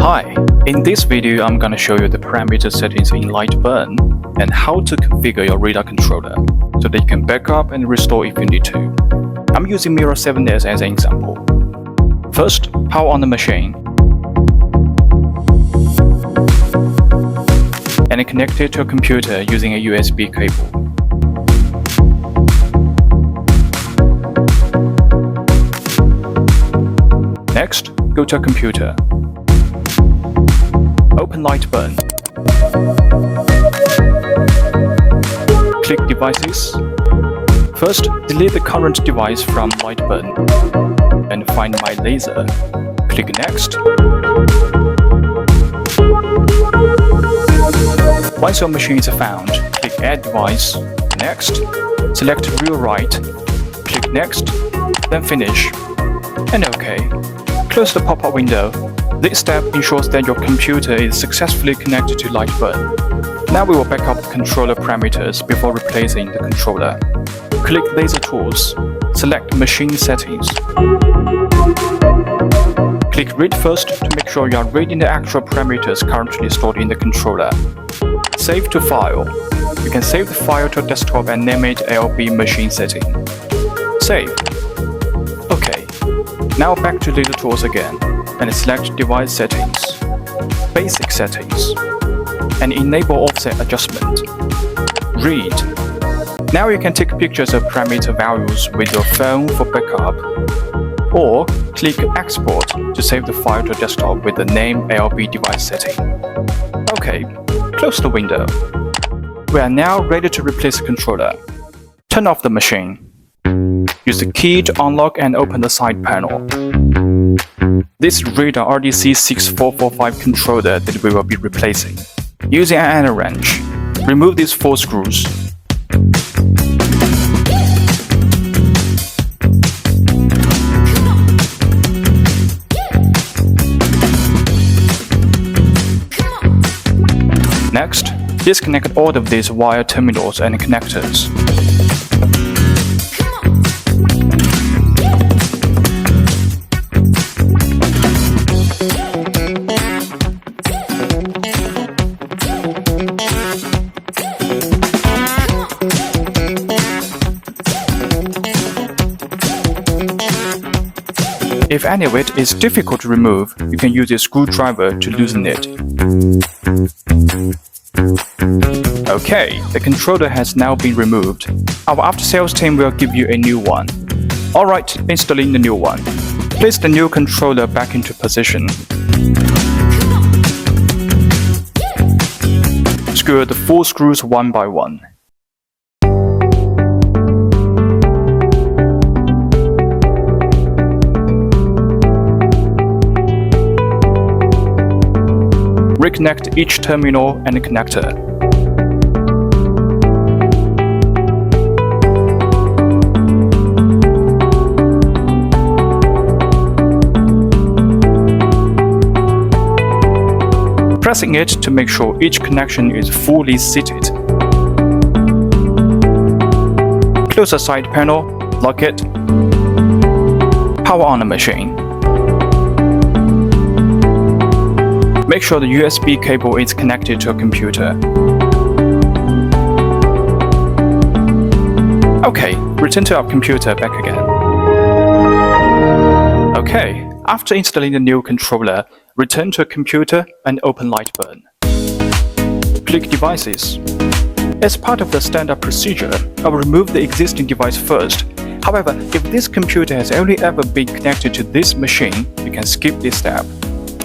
Hi, in this video I'm gonna show you the parameter settings in Lightburn and how to configure your RuiDa controller so that you can back up and restore if you need to. I'm using Mirror 7S as an example. First, power on the machine and connect it to a computer using a USB cable. Next, go to a computer. Open Lightburn. Click Devices. First, delete the current device from Lightburn and find My Laser. Click Next. Once your machine is found, click Add Device. Next, select Real Write. Click Next, then Finish. And OK. Close the pop-up window. This step ensures that your computer is successfully connected to Lightburn. Now we will back up the controller parameters before replacing the controller. Click Laser Tools. Select Machine Settings. Click Read First to make sure you are reading the actual parameters currently stored in the controller. Save to File. You can save the file to a desktop and name it LB Machine Setting. Save. OK. Now back to Laser Tools again and select Device Settings, Basic Settings, and enable Offset Adjustment. Read. Now you can take pictures of parameter values with your phone for backup, or click Export to save the file to a desktop with the name LB Device Setting. OK, close the window. We are now ready to replace the controller. Turn off the machine. Use the key to unlock and open the side panel. This is RuiDa RDC6445 controller that we will be replacing. Using an Allen wrench, remove these 4 screws. Next, disconnect all of these wire terminals and connectors. If any of it is difficult to remove, you can use a screwdriver to loosen it. OK, the controller has now been removed. Our after-sales team will give you a new one. Alright, installing the new one. Place the new controller back into position. Screw the 4 screws one by one. Reconnect each terminal and connector. Pressing it to make sure each connection is fully seated. Close the side panel, lock it. Power on the machine. Make sure the USB cable is connected to a computer. OK, return to our computer back again. OK, after installing the new controller, return to a computer and open Lightburn. Click Devices. As part of the standard procedure, I will remove the existing device first. However, if this computer has only ever been connected to this machine, you can skip this step.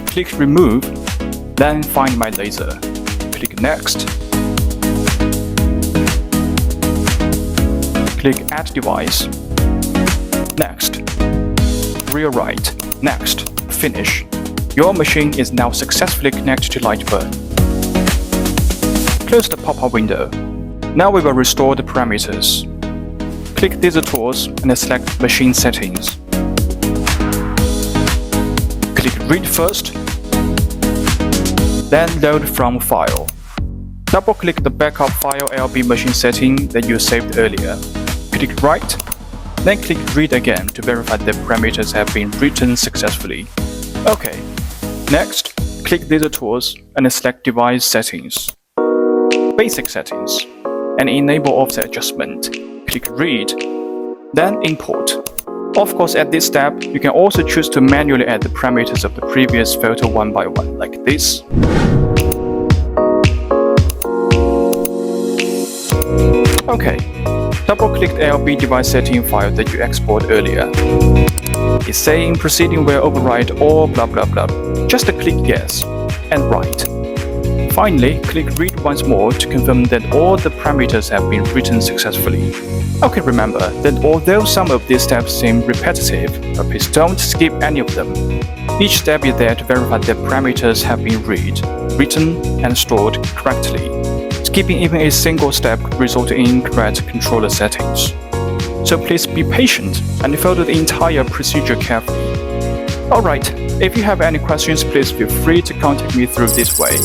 Click Remove, then find My Laser. Click Next. Click Add Device. Next. Real Write. Next. Finish. Your machine is now successfully connected to Lightburn. Close the pop-up window. Now we will restore the parameters. Click Laser Tools and select Machine Settings. Click Read First, then Load from File. Double-click the backup file LB machine setting that you saved earlier. Click Write, then click Read again to verify the parameters have been written successfully. OK. Next, click these tools and select Device Settings, Basic Settings, and enable Offset Adjustment. Click Read, then Import. Of course, at this step, you can also choose to manually add the parameters of the previous photo one by one, like this. Okay, double-click the ALB device setting file that you exported earlier. It's saying proceeding will override all blah blah blah. Just click Yes and Write. Finally, click Read once more to confirm that all the parameters have been written successfully. Okay, remember that although some of these steps seem repetitive, but please don't skip any of them. Each step is there to verify that parameters have been read, written, and stored correctly. Skipping even a single step could result in incorrect controller settings. So please be patient and follow the entire procedure carefully. Alright, if you have any questions, please feel free to contact me through this way.